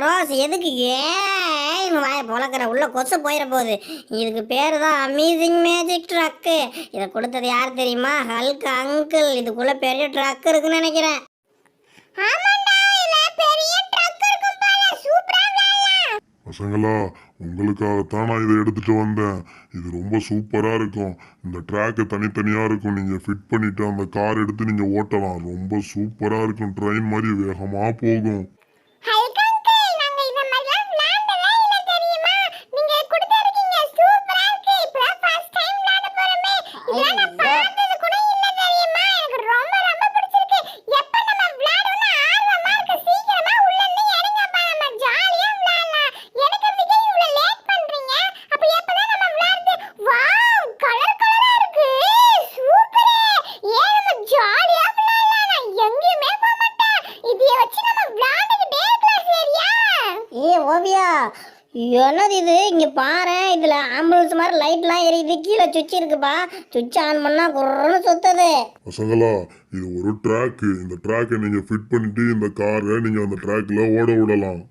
Rose எதுக்கு ஏன் வாய பொழக்கிற உள்ள கொசு போயிட போகுது. இதுக்கு பேரு தான் அமேசிங் மேஜிக் ட்ரக்கு. இதை கொடுத்தது யார் தெரியுமா? Hulk uncle. இதுக்குள்ள பெரிய ட்ரக் இருக்குன்னு நினைக்கிறேன். பசங்களா, உங்களுக்காகத்தான் நான் இதை எடுத்துட்டு வந்தேன். இது ரொம்ப சூப்பரா இருக்கும். இந்த ட்ராக்கு தனித்தனியா இருக்கும். நீங்க ஃபிட் பண்ணிட்டு அந்த கார் எடுத்து நீங்க ஓட்டலாம். ரொம்ப சூப்பரா இருக்கும். ட்ரெயின் மாதிரி வேகமா போகும். ஓவியா, என்னது இது? இங்க பாரு, இதுல ஆம்புலன்ஸ் மாதிரி லைட்லாம் எரியுது. கீழே சுவிட்ச் இருக்குப்பா. சுவிட்ச் ஆன் பண்ணா குர்ன்னு சுத்துது. பசங்களா, இது ஒரு ட்ராக்கு. இந்த ட்ராக்கை நீங்க ஃபிட் பண்ணிட்டு இந்த காரை நீங்க அந்த ட்ராக்ல ஓட விடலாம்.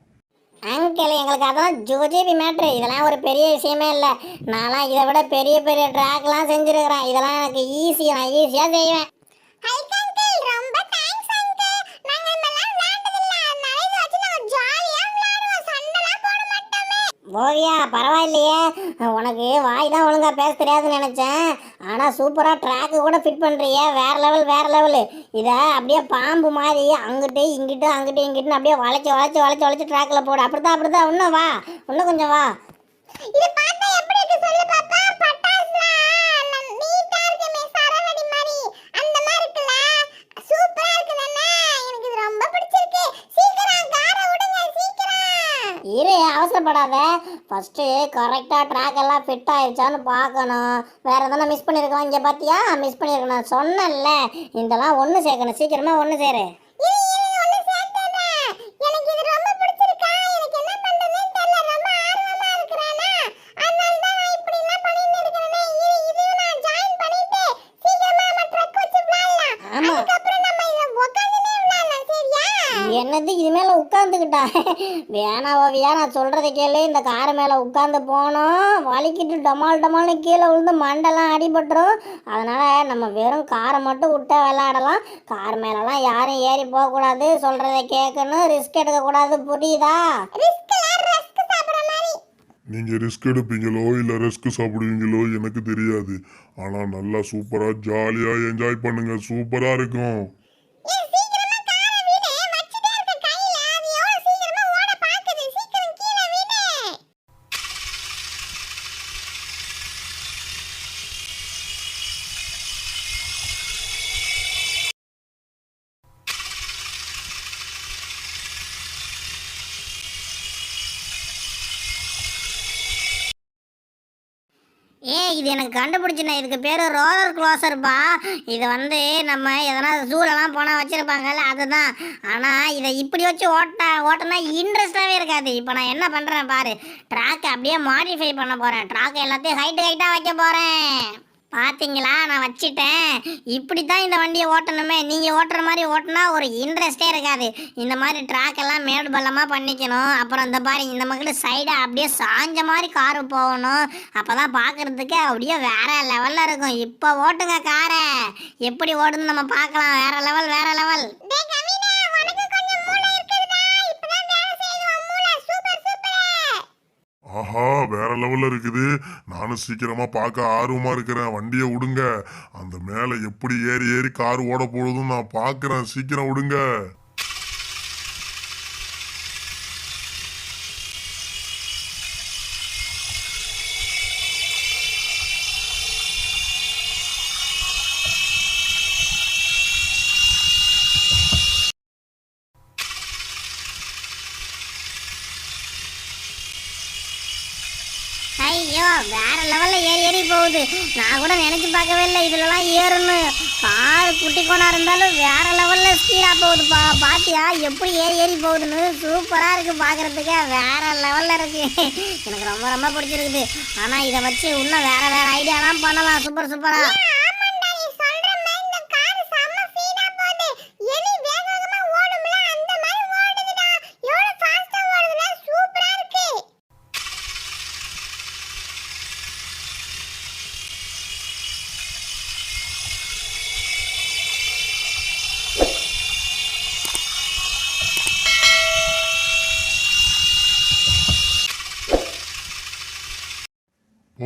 அங்கிள், எங்களுக்கு அதெல்லாம் ஜோஜிபி மேட்ரு. இதெல்லாம் ஒரு பெரிய விஷயமே இல்லை. நான்லாம் இதை விட பெரிய பெரிய ட்ராக்லாம் செஞ்சுருக்கிறேன். இதெல்லாம் எனக்கு ஈஸி. நான் ஈஸியாக செய்வேன். ஓவியா, பரவாயில்லையே. உனக்கு வாய் தான் ஒழுங்கா பேச தெரியாதுன்னு நினைச்சேன். ஆனா சூப்பரா ட்ராக்கு கூட ஃபிட் பண்றிய. வேற லெவல், வேற லெவலு. இதை அப்படியே பாம்பு மாதிரி அங்கிட்டு இங்கிட்டு அங்கிட்டு இங்கிட்டு அப்படியே வளைச்சு வளைச்சு வளைச்சு வளைச்சு ட்ராக்ல போடு. அப்படித்தான் அப்படித்தான். இன்னும் வா, இன்னும் கொஞ்சம் வா. இது பார்த்தா எப்படி இருக்கு சொல்லு பாப்பா? பட்டாசுலாம் நீட்டா இருக்குமே, சரவடி மாதிரி அந்த மாதிரி இருக்குல்ல. சூப்பரா இருக்கு தானே? எனக்கு இது ரொம்ப பிடிச்சிருக்கு. சீக்கிரம் காரை விடுங்க, சீக்கிரம். இரு, அவசரப்படாத. ஃபர்ஸ்ட் கரெக்டா ட்ராக் எல்லாம் ஃபிட் ஆயிடுச்சான்னு பார்க்கணும். வேற எதனா மிஸ் பண்ணிருக்கலாம். இங்க பாத்தியா, மிஸ் பண்ணிருக்கேன். நான் சொன்னேன்ல, இதெல்லாம் ஒண்ணு சேர்க்கணும். சீக்கிரமா ஒண்ணு சேரு. என்னது இது மேல உட்காந்துக்கிட்டா? வேணா ஓவியா, நான் சொல்றதை கேளு. இந்த கார் மேல உட்காந்து போனோம், வலிக்கிட்டு டமால் டமால்னு கீழே விழுந்து மண்டெல்லாம் அடிபட்டுரும். அதனால நம்ம வெறும் காரை மட்டும் விட்டா விளையாடலாம். கார் மேலலாம் யாரும் ஏறி போக கூடாது. சொல்றதை கேட்கணும். ரிஸ்க் எடுக்க கூடாது. புரியுதா? நீங்க ரிஸ்க் எடுப்பீங்களோ இல்ல ரிஸ்க் சாப்பிடுவீங்களோ எனக்கு தெரியாது. ஆனா நல்லா சூப்பரா ஜாலியா என்ஜாய் பண்ணுங்க. சூப்பரா இருக்கும். இது எனக்கு கண்டுபிடிச்சினேன். இதுக்கு பேர் ரோலர் க்ளோசர்ப்பா. இதை நம்ம எதனா ஜூலெல்லாம் போனால் வச்சுருப்பாங்கல்ல, அதுதான். ஆனால் இதை இப்படி வச்சு ஓட்டினா இன்ட்ரெஸ்டாகவே இருக்காது. இப்போ நான் என்ன பண்ணுறேன் பாரு, ட்ராக்கை அப்படியே மாடிஃபை பண்ண போகிறேன். ட்ராக்கை எல்லாத்தையும் ஹைட்டாக வைக்க போகிறேன். பார்த்தீங்களா, நான் வச்சிட்டேன். இப்படி தான் இந்த வண்டியை ஓட்டணுமே. நீங்கள் ஓட்டுற மாதிரி ஓட்டினா ஒரு இன்ட்ரெஸ்டே இருக்காது. இந்த மாதிரி ட்ராக் எல்லாம் மேடு பள்ளமாக பண்ணிக்கணும். அப்புறம் இந்த மாதிரி இந்த மக்கள் சைடாக அப்படியே சாஞ்ச மாதிரி காரு போகணும். அப்போ தான் பார்க்குறதுக்கு அப்படியே வேற லெவலில் இருக்கும். இப்போ ஓட்டுங்க காரை. எப்படி ஓடுன்னு நம்ம பார்க்கலாம். வேற லெவல், வேற லெவல். ஆஹா, வேற லெவல்ல இருக்குது. நானும் சீக்கிரமா பார்க்க ஆர்வமா இருக்கிறேன். வண்டியை விடுங்க. அந்த மேல எப்படி ஏறி ஏறி கார் ஓட போடுதுன்னு நான் பார்க்கிறேன். சீக்கிரம் விடுங்க. ஐயோ, வேற லெவல்ல ஏறி போகுது. நான் கூட நினைச்சு பார்க்கவே இல்லை இதுலலாம் ஏறணும். காரு குட்டி கோனா இருந்தாலும் வேற லெவல்ல ஸ்பீடா போகுதுப்பா. பாத்தியா எப்படி ஏறி போகுதுன்னு? சூப்பரா இருக்கு பாக்குறதுக்கு. வேற லெவல்ல இருக்கு. எனக்கு ரொம்ப ரொம்ப பிடிச்சிருக்குது. ஆனா இதை வச்சு இன்னும் வேற வேற ஐடியாலாம் பண்ணலாம். சூப்பர் சூப்பரா.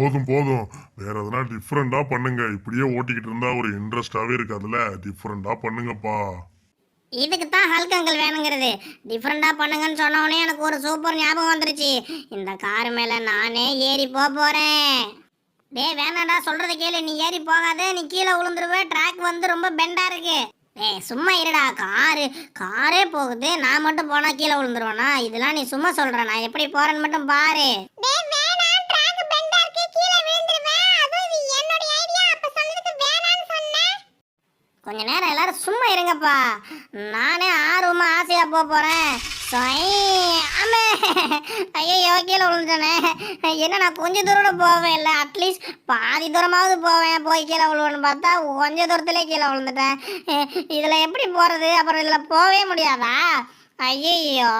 போதும் போதும், வேற எதனா டிஃப்ரெண்டா பண்ணுங்க. இப்படியே ஓட்டிக்கிட்டு இருந்தா ஒரு இன்ட்ரெஸ்டாவே இருக்காதுல்ல, டிஃப்ரெண்டா பண்ணுங்கப்பா. இதுக்கு தான் ஹல்க் அங்கிள் வேணுங்கிறது. டிஃப்ரெண்டா பண்ணுங்கன்னு சொன்ன உடனே எனக்கு ஒரு சூப்பர் ஞாபகம் வந்துருச்சு. இந்த கார் மேல நானே ஏறி போறேன். டேய் வேணாடா, சொல்றத கேளு. நீ ஏறி போகாத, நீ கீழே விழுந்துருவே. ட்ராக் வந்து ரொம்ப பெண்டா இருக்கு. ஏய் சும்மா இருடா. காரே போகுது, நான் மட்டும் போனா கீழே விழுந்துருவேனா? இதெல்லாம் நீ சும்மா சொல்ற, நான் எப்படி போறேன்னு மட்டும் பாரு. டேய் வேணாம், ட்ராக் பெண்டா இருக்கு, கீழே விழுந்துருவேன். அது என்னோட ஐடியா, அப்ப சொன்னதுக்கு வேணான்னு சொன்னேன். கொஞ்ச நேரம் எல்லாரும் சும்மா இருங்கப்பா. நானே ஆர்வமா ஆசையா போறேன். ஐயோ கீழே விழுந்துட்டேனே. என்ன நான் கொஞ்சம் தூரம் போவேன் இல்லை, அட்லீஸ்ட் பாதி தூரமாவது போவேன். போய் கீழே விழுவேன்னு பார்த்தா கொஞ்சம் தூரத்திலே கீழே விழுந்துட்டேன். இதில் எப்படி போகிறது? அப்புறம் இதில் போகவே முடியாதா? ஐயோ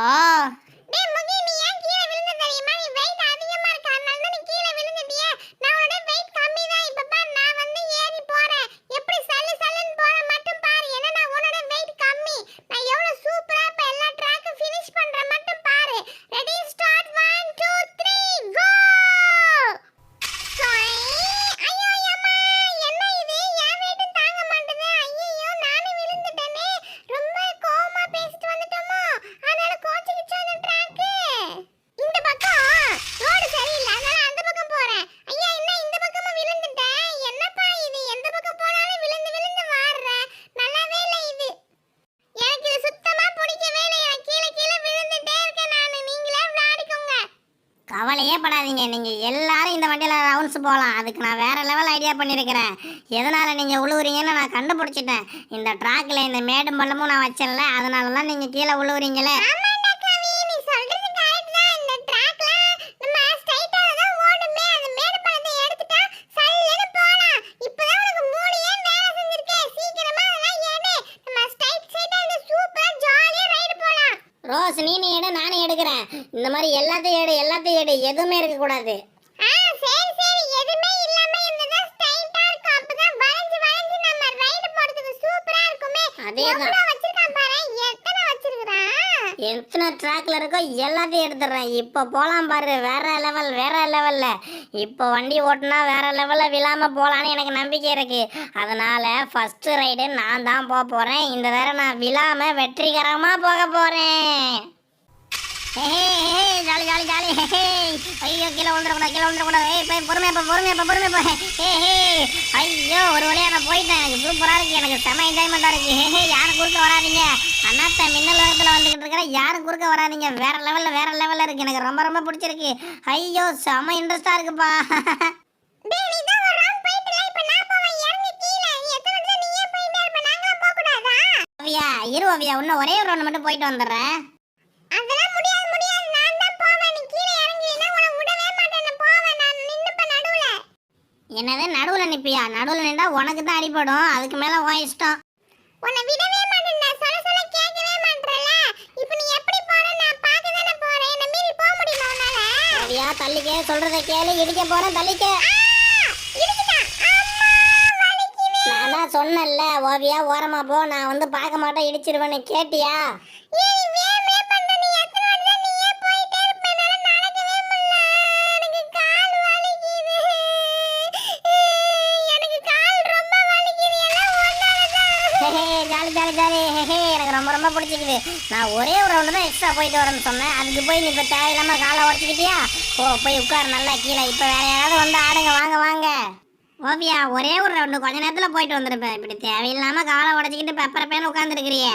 கவலையே படாதீங்க. நீங்கள் எல்லாரும் இந்த வண்டியில் ரவுண்ட்ஸ் போகலாம். அதுக்கு நான் வேறு லெவல் ஐடியா பண்ணியிருக்கிறேன். எதனால் நீங்கள் உழுவுறீங்கன்னு நான் கண்டுபிடிச்சிட்டேன். இந்த ட்ராக்கில் இந்த மேடும் பள்ளமும் நான் வச்சேன்ல, அதனால தான் நீங்கள் கீழே உழுவுறீங்களே. ரோஸ் நீ எடு, நானே எடுக்கிறேன். இந்த மாதிரி எல்லாத்தையும் எடு, எதுவுமே இருக்கக்கூடாது. எத்தனை ட்ராக்ல இருக்கோ எல்லாத்தையும் எடுத்துடுறேன். இப்போ போகலாம் பாரு, வேற லெவல்ல. இப்போ வண்டி ஓட்டுனா வேற லெவலில் விழாம போகலான்னு எனக்கு நம்பிக்கை இருக்கு. அதனால ஃபர்ஸ்ட் ரைடு நான் தான் போறேன். இந்த தடவை நான் விழாம வெற்றிகரமாக போக போறேன். ஜாலி ஐயோ கீழே விழுந்துடக்கூடாது. பொறுமையா. ஐயோ ஒரு வழியா நான் போயிட்டேன். எனக்கு சூப்பரா இருக்கு, எனக்கு செம என்ஜாய்மெண்டா இருக்கு. யாரும் குறுக்க வராதீங்க. அண்ணாத்த மின்னல் வேகத்துல வந்துகிட்டு இருக்கிற, யாரும் குறுக்க வராதீங்க. வேற லெவல்ல இருக்கு, எனக்கு ரொம்ப பிடிச்சிருக்கு. ஐயோ செம இன்ட்ரெஸ்டா இருக்குப்பா. இரு ஓவியா, இன்னும் ஒரே ஒரு ரவுண்ட் மட்டும் போயிட்டு வந்துடுறேன். என்னது நடுவில் நிப்பியா? நடுவில் நின்றா உனக்கு தான் அடிபடும். அதுக்கு மேல உன் இஷ்டம். உன்னை விடவே மாட்டேன். சொல்ல கேட்கவே மாட்டறல. இப்போ நீ எப்படி போற? நான் பார்க்க தானே போறேன். என்ன மீறி போக முடியுமா உன்னால? ஓவியா தள்ளிக்கே, சொல்றத கேளு. இடிக்க போறேன், தள்ளிக்கே. நான் தான் சொன்னேன்ல ஓவியா ஓரமா போ, நான் வந்து பார்க்க மாட்டேன், இடிச்சிருவேன்னு. கேட்டியா? ஜாலி. எனக்கு ரொம்ப பிடிச்சிக்குது. நான் ஒரே ஒரு ரவுண்டு தான் எக்ஸ்ட்ரா போயிட்டு வரேன்னு சொன்னேன். அதுக்கு போய் நீ இப்போ தேவையில்லாமல் காலை உடச்சிக்கிட்டியா? போய் உட்காரு நல்லா கீழே. இப்போ வேற யாராவது வந்து ஆடுங்க, வாங்க. ஓவியா ஒரே ஒரு ரவுண்டு கொஞ்ச நேரத்தில் போயிட்டு வந்துருப்பேன். இப்படி தேவையில்லாமல் காலை உடச்சிக்கிட்டு பெப்பரப்பேன்னு உட்காந்துருக்கிறியே.